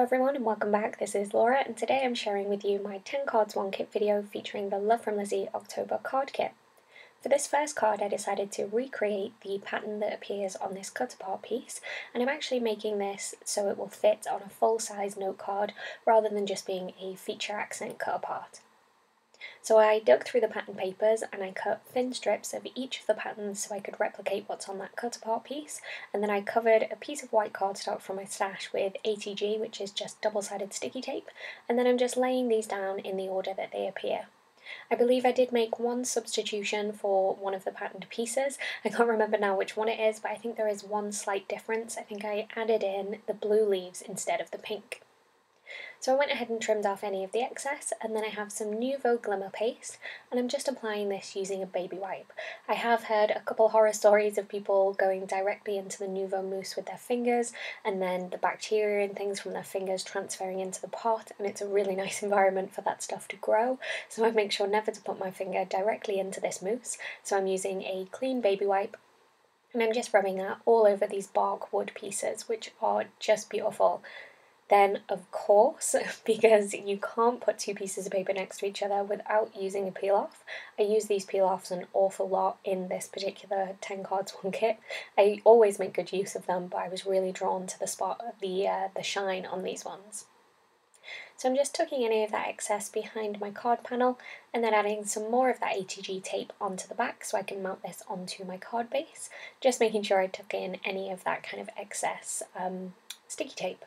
everyone and welcome back. This is Laura and today I'm sharing with you my 10 cards 1 kit video featuring the Love From Lizi October card kit. For this first card I decided to recreate the pattern that appears on this cut apart piece, and I'm actually making this so it will fit on a full size note card rather than just being a feature accent cut apart. So I dug through the pattern papers and I cut thin strips of each of the patterns so I could replicate what's on that cut apart piece, and then I covered a piece of white cardstock from my stash with ATG, which is just double-sided sticky tape, and then I'm just laying these down in the order that they appear. I believe I did make one substitution for one of the patterned pieces. I can't remember now which one it is, but I think there is one slight difference. I think I added in the blue leaves instead of the pink. So I went ahead and trimmed off any of the excess, and then I have some Nouveau Glimmer paste, and I'm just applying this using a baby wipe. I have heard a couple horror stories of people going directly into the Nouveau mousse with their fingers, and then the bacteria and things from their fingers transferring into the pot, and it's a really nice environment for that stuff to grow, so I make sure never to put my finger directly into this mousse, so I'm using a clean baby wipe, and I'm just rubbing that all over these bark wood pieces, which are just beautiful. Then, of course, because you can't put two pieces of paper next to each other without using a peel-off, I use these peel-offs an awful lot in this particular 10 cards 1 kit. I always make good use of them, but I was really drawn to the spot of the shine on these ones. So I'm just tucking any of that excess behind my card panel and then adding some more of that ATG tape onto the back so I can mount this onto my card base, just making sure I tuck in any of that kind of excess sticky tape.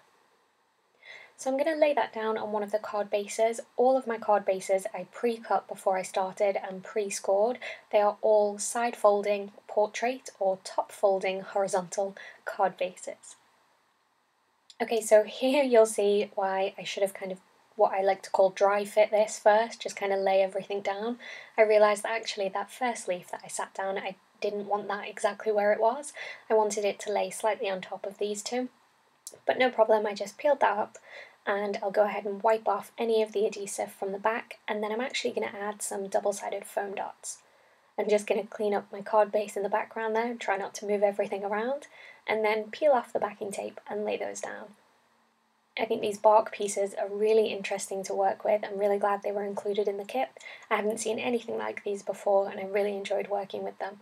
So I'm going to lay that down on one of the card bases. All of my card bases I pre-cut before I started and pre-scored. They are all side folding portrait or top folding horizontal card bases. Okay, so here you'll see why I should have kind of what I like to call dry fit this first, just kind of lay everything down. I realised that actually that first leaf that I sat down, I didn't want that exactly where it was. I wanted it to lay slightly on top of these two. But no problem, I just peeled that up and I'll go ahead and wipe off any of the adhesive from the back, and then I'm actually going to add some double-sided foam dots. I'm just going to clean up my card base in the background there, try not to move everything around, and then peel off the backing tape and lay those down. I think these bark pieces are really interesting to work with. I'm really glad they were included in the kit. I haven't seen anything like these before and I really enjoyed working with them.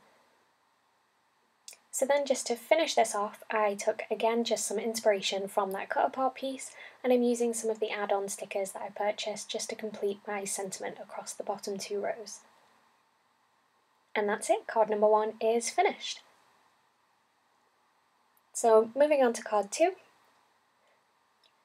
So then just to finish this off, I took again just some inspiration from that cut apart piece, and I'm using some of the add-on stickers that I purchased just to complete my sentiment across the bottom 2 rows. And that's it, card number 1 is finished. So moving on to card 2.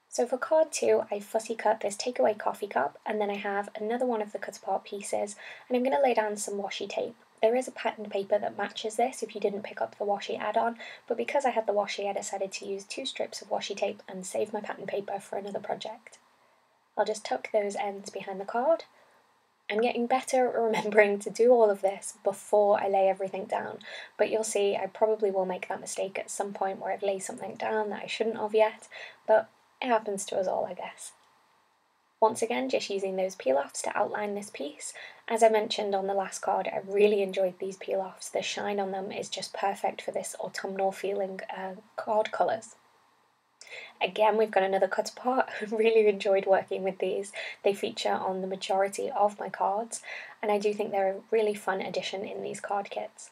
So for card 2, I fussy cut this takeaway coffee cup, and then I have another one of the cut apart pieces, and I'm going to lay down some washi tape. There is a patterned paper that matches this if you didn't pick up the washi add-on, but because I had the washi I decided to use 2 strips of washi tape and save my patterned paper for another project. I'll just tuck those ends behind the card. I'm getting better at remembering to do all of this before I lay everything down, but you'll see I probably will make that mistake at some point where I've laid something down that I shouldn't have yet, but it happens to us all, I guess. Once again, just using those peel-offs to outline this piece. As I mentioned on the last card, I really enjoyed these peel-offs. The shine on them is just perfect for this autumnal feeling card colours. Again, we've got another cut apart. I really enjoyed working with these. They feature on the majority of my cards, and I do think they're a really fun addition in these card kits.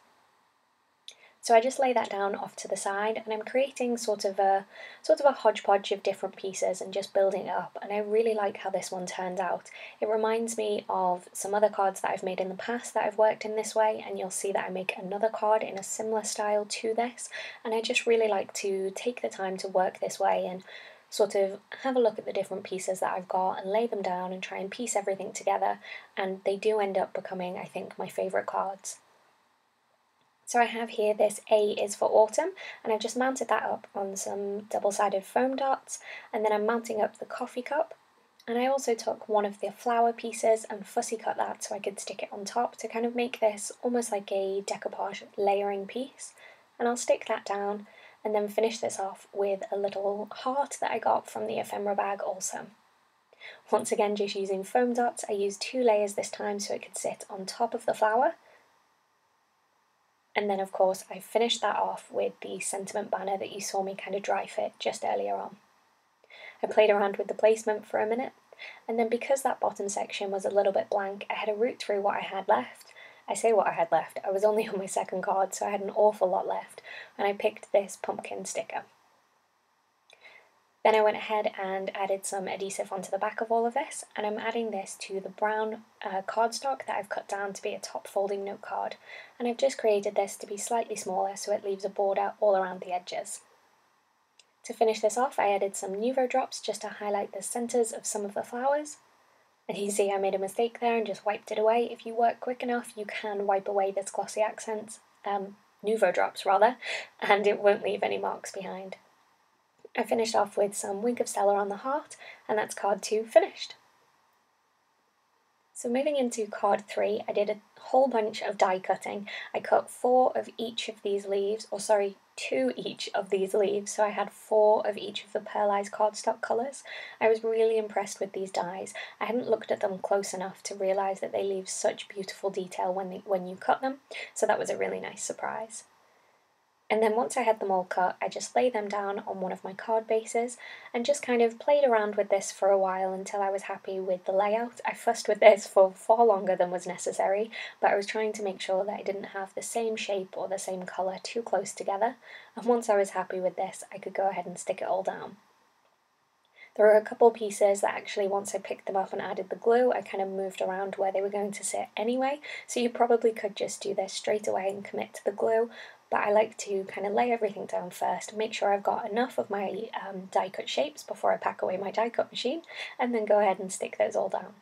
So I just lay that down off to the side, and I'm creating sort of a hodgepodge of different pieces and just building it up, and I really like how this one turned out. It reminds me of some other cards that I've made in the past that I've worked in this way, and you'll see that I make another card in a similar style to this, and I just really like to take the time to work this way and sort of have a look at the different pieces that I've got and lay them down and try and piece everything together, and they do end up becoming, I think, my favourite cards. So I have here this A is for autumn, and I've just mounted that up on some double-sided foam dots, and then I'm mounting up the coffee cup, and I also took one of the flower pieces and fussy cut that so I could stick it on top to kind of make this almost like a decoupage layering piece, and I'll stick that down and then finish this off with a little heart that I got from the ephemera bag also. Once again, just using foam dots, I used 2 layers this time so it could sit on top of the flower. And then of course I finished that off with the sentiment banner that you saw me kind of dry fit just earlier on. I played around with the placement for a minute, and then because that bottom section was a little bit blank, I had to root through what I had left. I say what I had left, I was only on my second card, so I had an awful lot left, and I picked this pumpkin sticker. Then I went ahead and added some adhesive onto the back of all of this, and I'm adding this to the brown cardstock that I've cut down to be a top folding note card, and I've just created this to be slightly smaller so it leaves a border all around the edges. To finish this off, I added some Nuvo drops just to highlight the centres of some of the flowers. And you see I made a mistake there and just wiped it away. If you work quick enough, you can wipe away this glossy accents, Nuvo drops rather, and it won't leave any marks behind. I finished off with some Wink of Stella on the heart, and that's card 2 finished. So moving into card 3, I did a whole bunch of die cutting. I cut 4 of each of these leaves, 2 each of these leaves, so I had 4 of each of the pearlized cardstock colours. I was really impressed with these dies. I hadn't looked at them close enough to realise that they leave such beautiful detail when you cut them, so that was a really nice surprise. And then once I had them all cut, I just laid them down on one of my card bases and just kind of played around with this for a while until I was happy with the layout. I fussed with this for far longer than was necessary, but I was trying to make sure that I didn't have the same shape or the same colour too close together, and once I was happy with this, I could go ahead and stick it all down. There were a couple pieces that actually, once I picked them up and added the glue, I kind of moved around where they were going to sit anyway, so you probably could just do this straight away and commit to the glue, but I like to kind of lay everything down first, make sure I've got enough of my die cut shapes before I pack away my die cut machine, and then go ahead and stick those all down.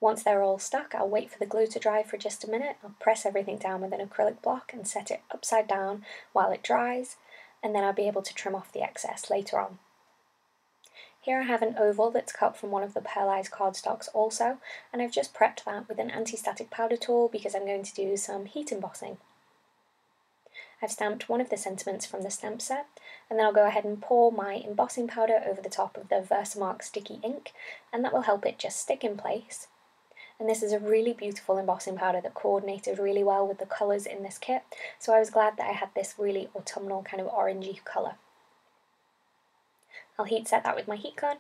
Once they're all stuck, I'll wait for the glue to dry for just a minute. I'll press everything down with an acrylic block and set it upside down while it dries, and then I'll be able to trim off the excess later on. Here I have an oval that's cut from one of the pearlized cardstocks also, and I've just prepped that with an anti-static powder tool because I'm going to do some heat embossing. I've stamped one of the sentiments from the stamp set, and then I'll go ahead and pour my embossing powder over the top of the Versamark sticky ink, and that will help it just stick in place. And this is a really beautiful embossing powder that coordinated really well with the colours in this kit, so I was glad that I had this really autumnal kind of orangey colour. I'll heat set that with my heat gun,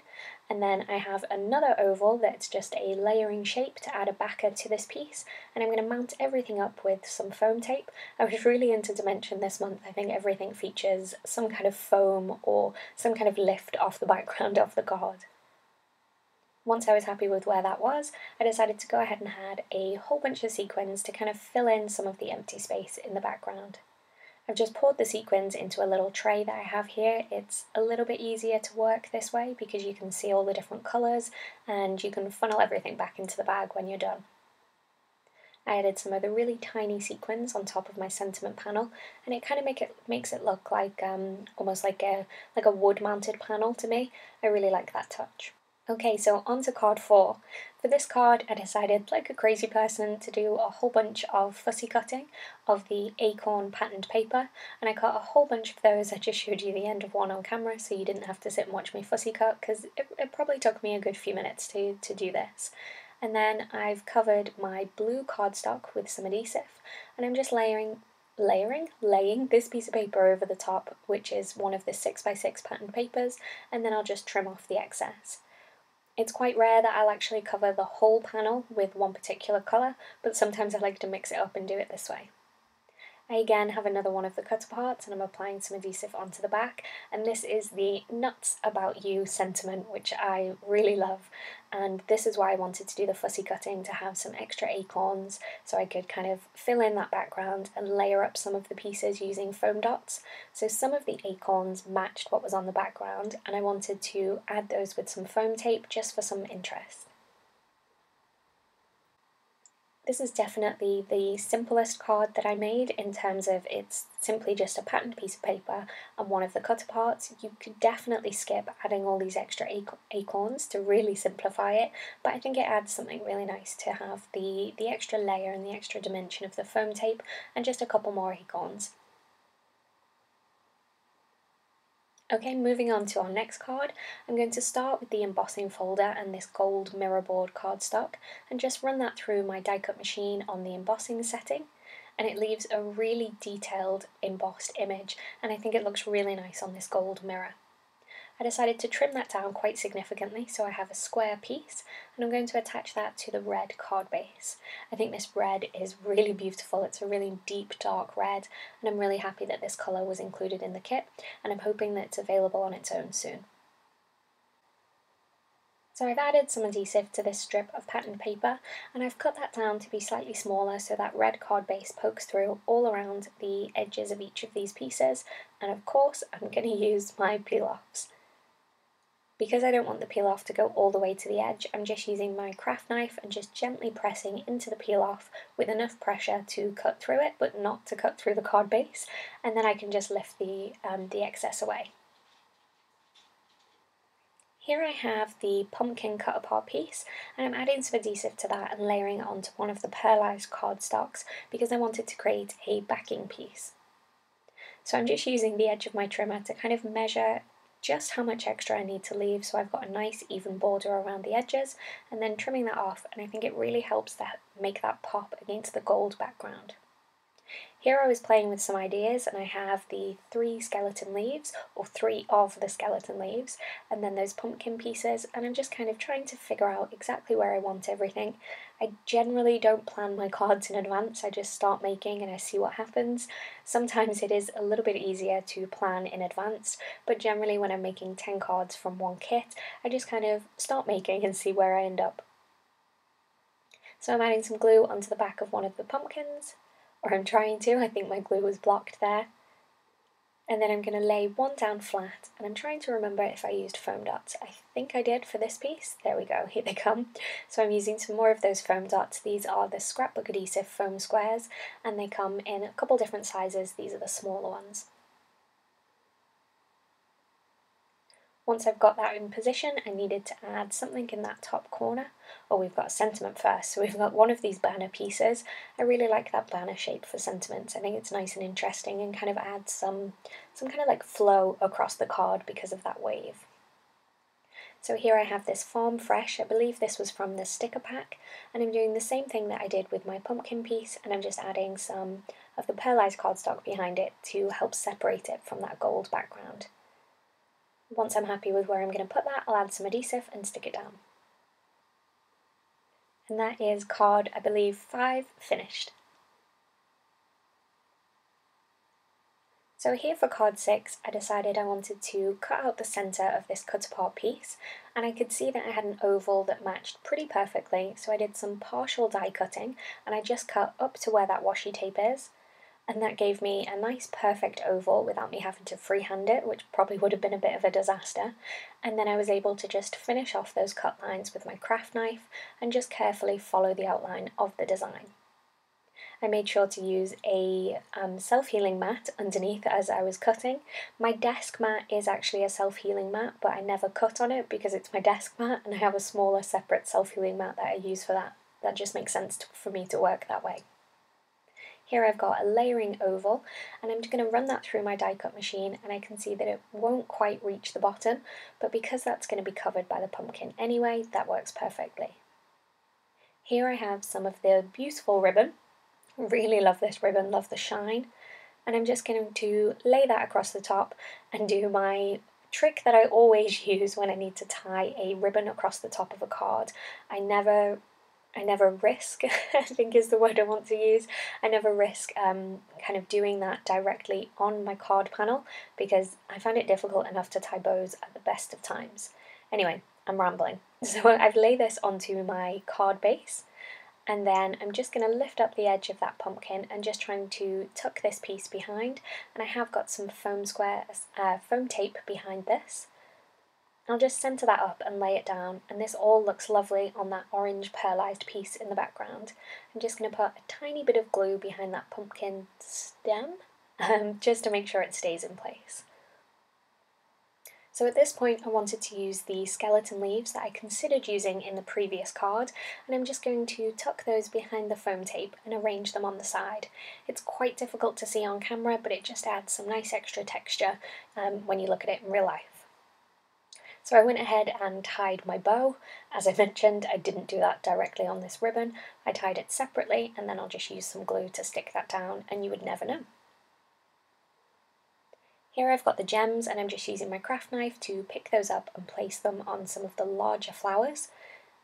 and then I have another oval that's just a layering shape to add a backer to this piece, and I'm going to mount everything up with some foam tape. I was really into dimension this month. I think everything features some kind of foam or some kind of lift off the background of the card. Once I was happy with where that was, I decided to go ahead and add a whole bunch of sequins to kind of fill in some of the empty space in the background. I've just poured the sequins into a little tray that I have here. It's a little bit easier to work this way because you can see all the different colours and you can funnel everything back into the bag when you're done. I added some of the really tiny sequins on top of my sentiment panel, and it kind of makes it look like almost like a wood mounted panel to me. I really like that touch. Okay, so on to card 4. For this card, I decided, like a crazy person, to do a whole bunch of fussy cutting of the acorn patterned paper, and I cut a whole bunch of those. I just showed you the end of one on camera, so you didn't have to sit and watch me fussy cut, because it probably took me a good few minutes to do this. And then I've covered my blue cardstock with some adhesive, and I'm just laying this piece of paper over the top, which is one of the 6x6 patterned papers, and then I'll just trim off the excess. It's quite rare that I'll actually cover the whole panel with one particular colour, but sometimes I like to mix it up and do it this way. I again have another one of the cut aparts and I'm applying some adhesive onto the back, and this is the nuts about you sentiment, which I really love, and this is why I wanted to do the fussy cutting, to have some extra acorns so I could kind of fill in that background and layer up some of the pieces using foam dots. So some of the acorns matched what was on the background and I wanted to add those with some foam tape just for some interest. This is definitely the simplest card that I made in terms of it's simply just a patterned piece of paper and one of the cut aparts. You could definitely skip adding all these extra acorns to really simplify it, but I think it adds something really nice to have the extra layer and the extra dimension of the foam tape and just a couple more acorns. Okay, moving on to our next card, I'm going to start with the embossing folder and this gold mirrorboard cardstock and just run that through my die cut machine on the embossing setting, and it leaves a really detailed embossed image, and I think it looks really nice on this gold mirror. I decided to trim that down quite significantly so I have a square piece, and I'm going to attach that to the red card base. I think this red is really beautiful. It's a really deep dark red, and I'm really happy that this colour was included in the kit, and I'm hoping that it's available on its own soon. So I've added some adhesive to this strip of patterned paper, and I've cut that down to be slightly smaller so that red card base pokes through all around the edges of each of these pieces, and of course I'm going to use my peel-offs. Because I don't want the peel-off to go all the way to the edge, I'm just using my craft knife and just gently pressing into the peel-off with enough pressure to cut through it, but not to cut through the card base, and then I can just lift the excess away. Here I have the pumpkin cut apart piece, and I'm adding some adhesive to that and layering it onto one of the pearlized cardstocks because I wanted to create a backing piece. So I'm just using the edge of my trimmer to kind of measure just how much extra I need to leave so I've got a nice even border around the edges, and then trimming that off, and I think it really helps that make that pop against the gold background. Here I was playing with some ideas, and I have the 3 skeleton leaves, or 3 of the skeleton leaves, and then those pumpkin pieces, and I'm just kind of trying to figure out exactly where I want everything. I generally don't plan my cards in advance, I just start making and I see what happens. Sometimes it is a little bit easier to plan in advance, but generally when I'm making 10 cards from one kit, I just kind of start making and see where I end up. So I'm adding some glue onto the back of one of the pumpkins, or I'm trying to, I think my glue was blocked there. And then I'm going to lay one down flat, and I'm trying to remember if I used foam dots. I think I did for this piece. There we go, here they come. So I'm using some more of those foam dots. These are the scrapbook adhesive foam squares, and they come in a couple different sizes. These are the smaller ones. Once I've got that in position, I needed to add something in that top corner. Oh, we've got a sentiment first. So we've got one of these banner pieces. I really like that banner shape for sentiments. I think it's nice and interesting and kind of adds some kind of like flow across the card because of that wave. So here I have this Farm Fresh. I believe this was from the sticker pack, and I'm doing the same thing that I did with my pumpkin piece, and I'm just adding some of the pearlized cardstock behind it to help separate it from that gold background. Once I'm happy with where I'm going to put that, I'll add some adhesive and stick it down. And that is card, I believe, 5 finished. So here for card 6, I decided I wanted to cut out the centre of this cut apart piece, and I could see that I had an oval that matched pretty perfectly, so I did some partial die cutting, and I just cut up to where that washi tape is. And that gave me a nice perfect oval without me having to freehand it, which probably would have been a bit of a disaster. And then I was able to just finish off those cut lines with my craft knife and just carefully follow the outline of the design. I made sure to use a self-healing mat underneath as I was cutting. My desk mat is actually a self-healing mat, but I never cut on it because it's my desk mat, and I have a smaller separate self-healing mat that I use for that. That just makes sense for me to work that way. Here I've got a layering oval, and I'm just going to run that through my die cut machine, and I can see that it won't quite reach the bottom, but because that's going to be covered by the pumpkin anyway, that works perfectly. Here I have some of the beautiful ribbon. Really love this ribbon, love the shine, and I'm just going to lay that across the top and do my trick that I always use when I need to tie a ribbon across the top of a card. I never risk, I think is the word I want to use. I never risk kind of doing that directly on my card panel because I find it difficult enough to tie bows at the best of times. Anyway, I'm rambling. So I've laid this onto my card base, and then I'm just going to lift up the edge of that pumpkin and just trying to tuck this piece behind, and I have got some foam tape behind this. I'll just centre that up and lay it down, and this all looks lovely on that orange pearlized piece in the background. I'm just going to put a tiny bit of glue behind that pumpkin stem, just to make sure it stays in place. So at this point I wanted to use the skeleton leaves that I considered using in the previous card, and I'm just going to tuck those behind the foam tape and arrange them on the side. It's quite difficult to see on camera, but it just adds some nice extra texture when you look at it in real life. So I went ahead and tied my bow. As I mentioned, I didn't do that directly on this ribbon. I tied it separately, and then I'll just use some glue to stick that down, and you would never know. Here I've got the gems and I'm just using my craft knife to pick those up and place them on some of the larger flowers.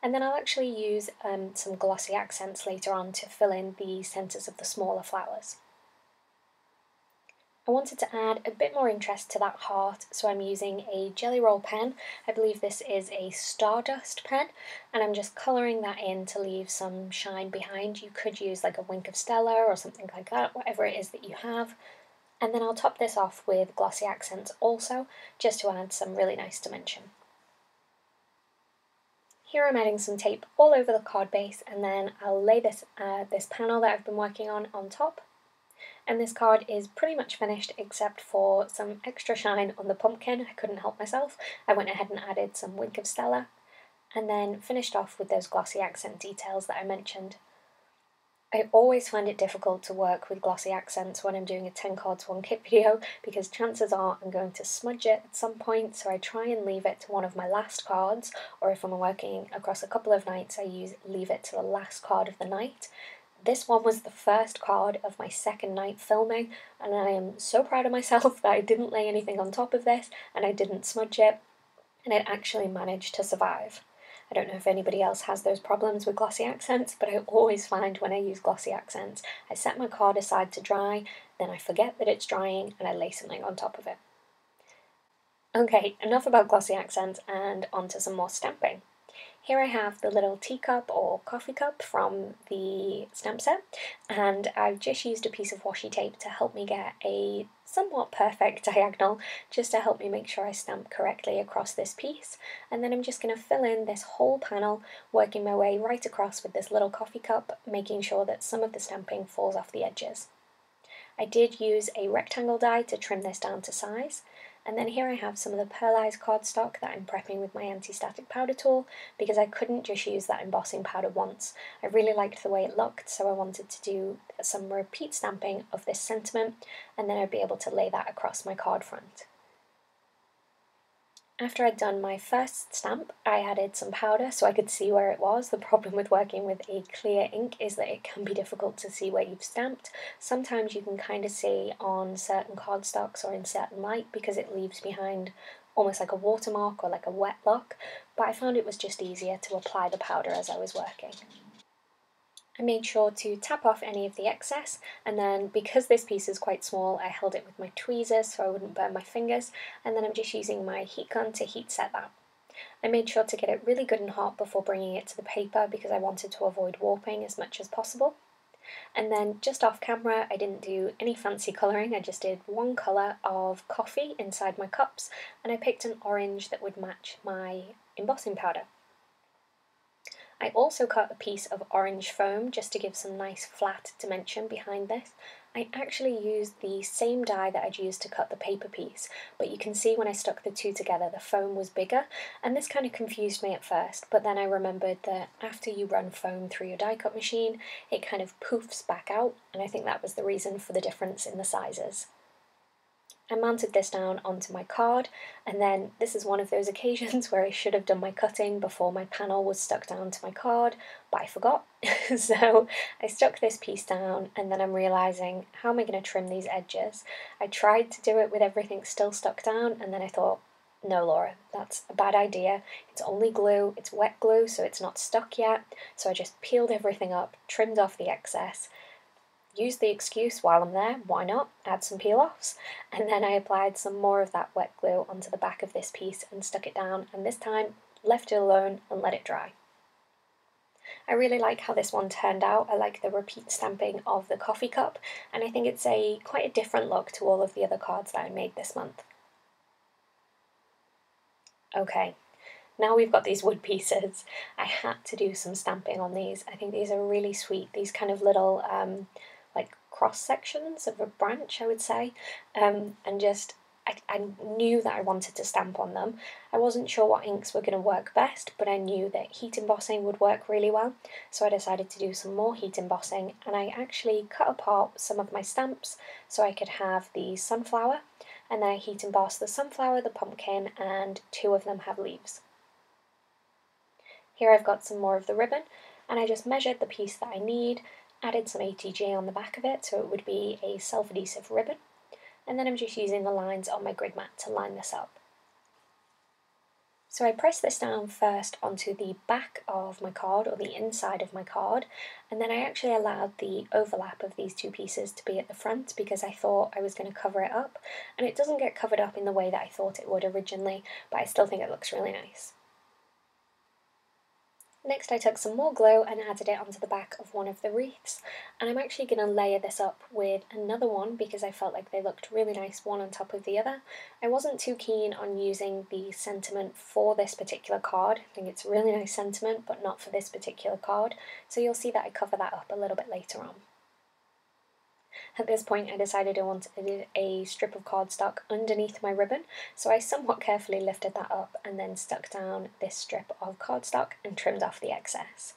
And then I'll actually use some glossy accents later on to fill in the centres of the smaller flowers. I wanted to add a bit more interest to that heart, so I'm using a jelly roll pen. I believe this is a Stardust pen, and I'm just colouring that in to leave some shine behind. You could use like a wink of Stella or something like that, whatever it is that you have. And then I'll top this off with glossy accents also, just to add some really nice dimension. Here I'm adding some tape all over the card base, and then I'll lay this panel that I've been working on top. And this card is pretty much finished except for some extra shine on the pumpkin. I couldn't help myself. I went ahead and added some Wink of Stella and then finished off with those glossy accent details that I mentioned. I always find it difficult to work with glossy accents when I'm doing a 10 cards 1 kit video because chances are I'm going to smudge it at some point, so I try and leave it to one of my last cards, or if I'm working across a couple of nights I leave it to the last card of the night. This one was the first card of my second night filming, and I am so proud of myself that I didn't lay anything on top of this and I didn't smudge it, and it actually managed to survive. I don't know if anybody else has those problems with glossy accents, but I always find when I use glossy accents, I set my card aside to dry, then I forget that it's drying and I lay something on top of it. Okay, enough about glossy accents and onto some more stamping. Here I have the little teacup or coffee cup from the stamp set, and I've just used a piece of washi tape to help me get a somewhat perfect diagonal, just to help me make sure I stamp correctly across this piece. And then I'm just going to fill in this whole panel, working my way right across with this little coffee cup, making sure that some of the stamping falls off the edges. I did use a rectangle die to trim this down to size. And then here I have some of the pearlized cardstock that I'm prepping with my anti-static powder tool, because I couldn't just use that embossing powder once. I really liked the way it looked, so I wanted to do some repeat stamping of this sentiment, and then I'd be able to lay that across my card front. After I'd done my first stamp, I added some powder so I could see where it was. The problem with working with a clear ink is that it can be difficult to see where you've stamped. Sometimes you can kind of see on certain cardstocks or in certain light because it leaves behind almost like a watermark or like a wet look, but I found it was just easier to apply the powder as I was working. I made sure to tap off any of the excess, and then because this piece is quite small, I held it with my tweezers so I wouldn't burn my fingers, and then I'm just using my heat gun to heat set that. I made sure to get it really good and hot before bringing it to the paper because I wanted to avoid warping as much as possible. And then just off camera, I didn't do any fancy colouring, I just did one colour of coffee inside my cups, and I picked an orange that would match my embossing powder. I also cut a piece of orange foam just to give some nice flat dimension behind this. I actually used the same die that I'd used to cut the paper piece, but you can see when I stuck the two together the foam was bigger, and this kind of confused me at first, but then I remembered that after you run foam through your die cut machine, it kind of poofs back out, and I think that was the reason for the difference in the sizes. I mounted this down onto my card, and then this is one of those occasions where I should have done my cutting before my panel was stuck down to my card, but I forgot. So I stuck this piece down, and then I'm realising, how am I going to trim these edges? I tried to do it with everything still stuck down, and then I thought, no Laura, that's a bad idea. It's only glue, it's wet glue, so it's not stuck yet. So I just peeled everything up, trimmed off the excess, used the excuse while I'm there, why not, add some peel-offs, and then I applied some more of that wet glue onto the back of this piece and stuck it down, and this time left it alone and let it dry. I really like how this one turned out. I like the repeat stamping of the coffee cup, and I think it's quite a different look to all of the other cards that I made this month. Okay, now we've got these wood pieces. I had to do some stamping on these. I think these are really sweet, these kind of little like cross sections of a branch, I would say, and just I knew that I wanted to stamp on them. I wasn't sure what inks were going to work best, but I knew that heat embossing would work really well, so I decided to do some more heat embossing, and I actually cut apart some of my stamps so I could have the sunflower, and then I heat embossed the sunflower, the pumpkin, and two of them have leaves. Here I've got some more of the ribbon, and I just measured the piece that I need, added some ATG on the back of it so it would be a self-adhesive ribbon, and then I'm just using the lines on my grid mat to line this up. So I press this down first onto the back of my card, or the inside of my card, and then I actually allowed the overlap of these two pieces to be at the front because I thought I was going to cover it up, and it doesn't get covered up in the way that I thought it would originally, but I still think it looks really nice. Next I took some more glue and added it onto the back of one of the wreaths, and I'm actually going to layer this up with another one because I felt like they looked really nice one on top of the other. I wasn't too keen on using the sentiment for this particular card. I think it's a really nice sentiment, but not for this particular card, so you'll see that I cover that up a little bit later on. At this point I decided I wanted a strip of cardstock underneath my ribbon, so I somewhat carefully lifted that up and then stuck down this strip of cardstock and trimmed off the excess.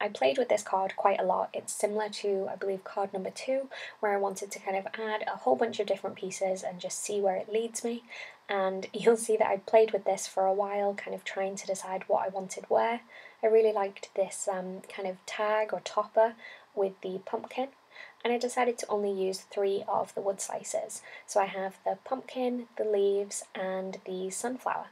I played with this card quite a lot. It's similar to, I believe, card number 2, where I wanted to kind of add a whole bunch of different pieces and just see where it leads me, and you'll see that I played with this for a while, kind of trying to decide what I wanted where. I really liked this kind of tag or topper with the pumpkin, and I decided to only use 3 of the wood slices. So I have the pumpkin, the leaves, and the sunflower.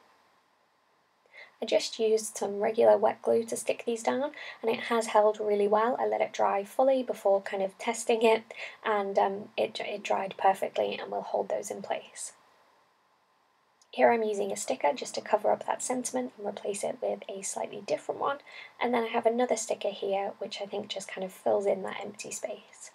I just used some regular wet glue to stick these down, and it has held really well. I let it dry fully before kind of testing it, and it dried perfectly and will hold those in place. Here I'm using a sticker just to cover up that sentiment and replace it with a slightly different one, and then I have another sticker here which I think just kind of fills in that empty space.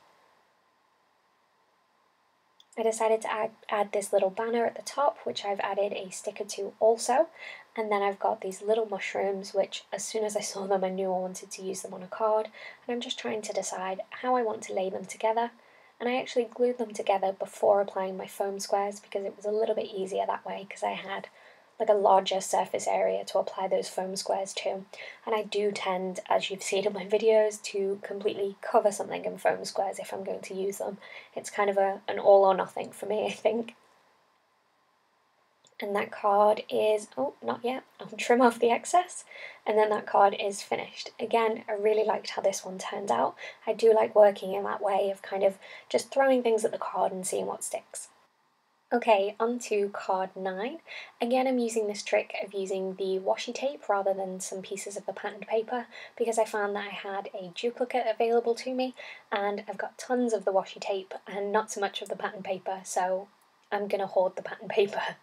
I decided to add this little banner at the top, which I've added a sticker to also, and then I've got these little mushrooms, which as soon as I saw them I knew I wanted to use them on a card, and I'm just trying to decide how I want to lay them together, and I actually glued them together before applying my foam squares because it was a little bit easier that way because I had like a larger surface area to apply those foam squares to, and I do tend, as you've seen in my videos, to completely cover something in foam squares if I'm going to use them. It's kind of an all or nothing for me, I think. And that card is, oh, not yet, I'll trim off the excess, and then that card is finished. Again, I really liked how this one turned out. I do like working in that way of kind of just throwing things at the card and seeing what sticks. Okay, on to card 9. Again, I'm using this trick of using the washi tape rather than some pieces of the patterned paper because I found that I had a duplicate available to me, and I've got tons of the washi tape and not so much of the patterned paper, so I'm going to hoard the patterned paper.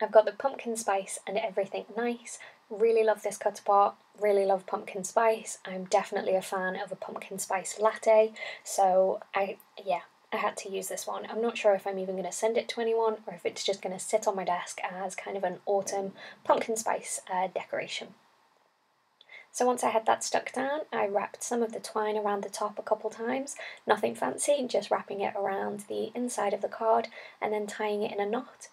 I've got the pumpkin spice and everything nice. Really love this cut apart, really love pumpkin spice. I'm definitely a fan of a pumpkin spice latte, so I had to use this one. I'm not sure if I'm even going to send it to anyone or if it's just going to sit on my desk as kind of an autumn pumpkin spice decoration. So once I had that stuck down, I wrapped some of the twine around the top a couple times. Nothing fancy, just wrapping it around the inside of the card and then tying it in a knot.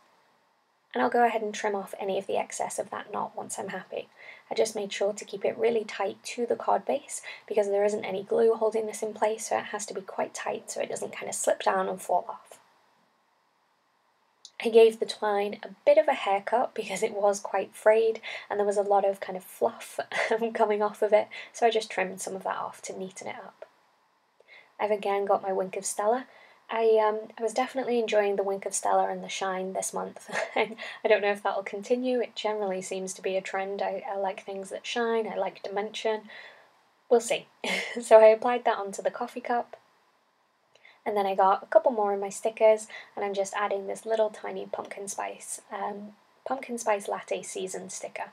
And I'll go ahead and trim off any of the excess of that knot once I'm happy. I just made sure to keep it really tight to the card base because there isn't any glue holding this in place, so it has to be quite tight so it doesn't kind of slip down and fall off. I gave the twine a bit of a haircut because it was quite frayed and there was a lot of kind of fluff coming off of it, so I just trimmed some of that off to neaten it up. I've again got my Wink of Stella. I was definitely enjoying the Wink of Stella and the shine this month. I don't know if that'll continue. It generally seems to be a trend. I like things that shine. I like dimension. We'll see. So I applied that onto the coffee cup. And then I got a couple more of my stickers, and I'm just adding this little tiny pumpkin spice latte season sticker.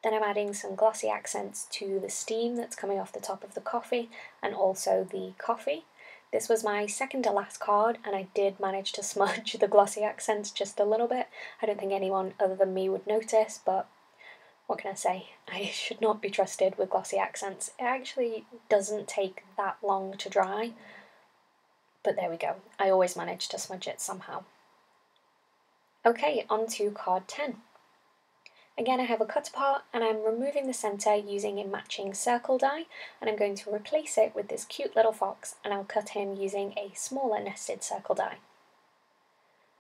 Then I'm adding some glossy accents to the steam that's coming off the top of the coffee and also the coffee. This was my second to last card, and I did manage to smudge the glossy accents just a little bit. I don't think anyone other than me would notice, but what can I say? I should not be trusted with glossy accents. It actually doesn't take that long to dry, but there we go. I always manage to smudge it somehow. Okay, on to card 10. Again, I have a cut apart and I'm removing the centre using a matching circle die, and I'm going to replace it with this cute little fox, and I'll cut him using a smaller nested circle die.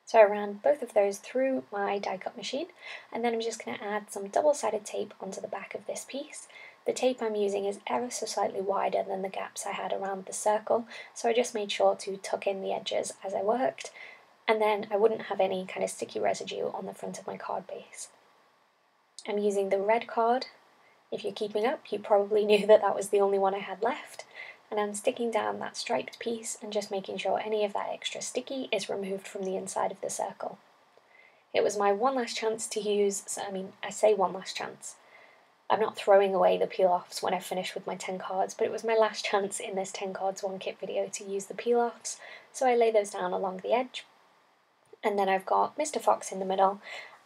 So I ran both of those through my die cut machine, and then I'm just going to add some double-sided tape onto the back of this piece. The tape I'm using is ever so slightly wider than the gaps I had around the circle, so I just made sure to tuck in the edges as I worked, and then I wouldn't have any kind of sticky residue on the front of my card base. I'm using the red card. If you're keeping up, you probably knew that that was the only one I had left, and I'm sticking down that striped piece and just making sure any of that extra sticky is removed from the inside of the circle. It was my one last chance to use, I say one last chance. I'm not throwing away the peel-offs when I finish with my 10 cards, but it was my last chance in this 10 cards 1 kit video to use the peel-offs, so I lay those down along the edge. And then I've got Mr. Fox in the middle,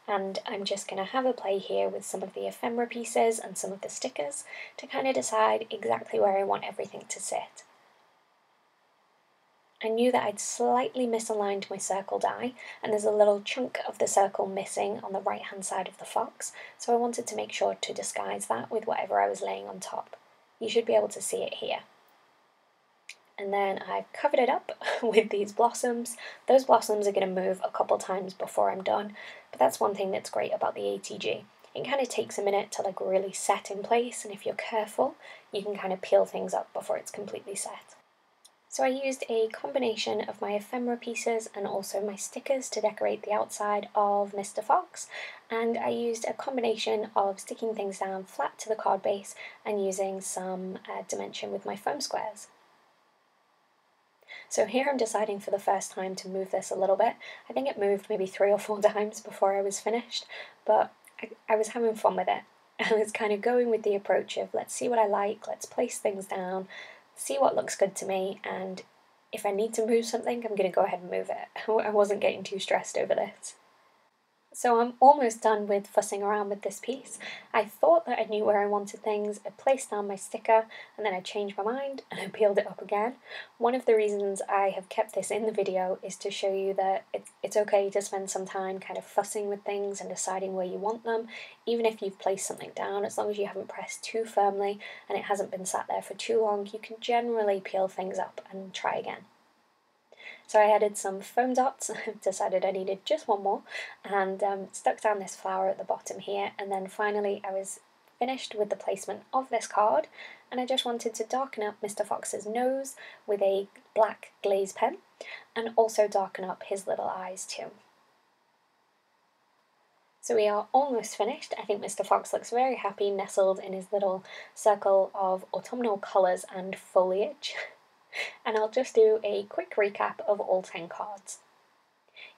and I'm just going to have a play here with some of the ephemera pieces and some of the stickers to kind of decide exactly where I want everything to sit. I knew that I'd slightly misaligned my circle die, and there's a little chunk of the circle missing on the right hand side of the fox, so I wanted to make sure to disguise that with whatever I was laying on top. You should be able to see it here. And then I've covered it up with these blossoms. Those blossoms are going to move a couple times before I'm done, but that's one thing that's great about the ATG. It kind of takes a minute to like really set in place, and if you're careful, you can kind of peel things up before it's completely set. So I used a combination of my ephemera pieces and also my stickers to decorate the outside of Mr. Fox, and I used a combination of sticking things down flat to the card base and using some dimension with my foam squares. So here I'm deciding for the first time to move this a little bit. I think it moved maybe 3 or 4 times before I was finished, but I was having fun with it. I was kind of going with the approach of let's see what I like, let's place things down, see what looks good to me, and if I need to move something, I'm going to go ahead and move it. I wasn't getting too stressed over this. So I'm almost done with fussing around with this piece. I thought that I knew where I wanted things, I placed down my sticker, and then I changed my mind and I peeled it up again. One of the reasons I have kept this in the video is to show you that it's okay to spend some time kind of fussing with things and deciding where you want them, even if you've placed something down. As long as you haven't pressed too firmly and it hasn't been sat there for too long, you can generally peel things up and try again. So I added some foam dots, decided I needed just one more, and stuck down this flower at the bottom here, and then finally I was finished with the placement of this card, and I just wanted to darken up Mr. Fox's nose with a black glaze pen, and also darken up his little eyes too. So we are almost finished. I think Mr. Fox looks very happy nestled in his little circle of autumnal colours and foliage. And I'll just do a quick recap of all 10 cards.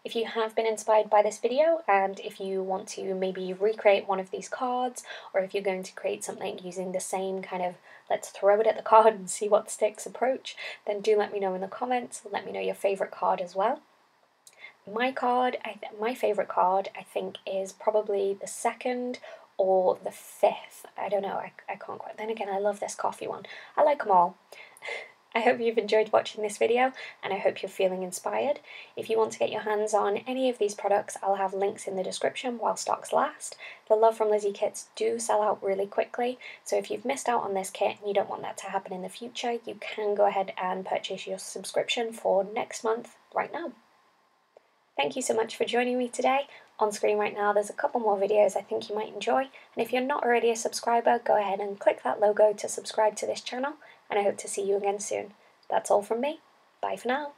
If you have been inspired by this video, and if you want to maybe recreate one of these cards, or if you're going to create something using the same kind of let's throw it at the card and see what sticks approach, then do let me know in the comments. Let me know your favourite card as well. My favourite card, I think, is probably the 2nd or the 5th. I don't know, I can't quite. Then again, I love this coffee one. I like them all. I hope you've enjoyed watching this video, and I hope you're feeling inspired. If you want to get your hands on any of these products, I'll have links in the description while stocks last. The Love From Lizi kits do sell out really quickly, so if you've missed out on this kit and you don't want that to happen in the future, you can go ahead and purchase your subscription for next month right now. Thank you so much for joining me today. On screen right now there's a couple more videos I think you might enjoy, and if you're not already a subscriber, go ahead and click that logo to subscribe to this channel, and I hope to see you again soon. That's all from me. Bye for now.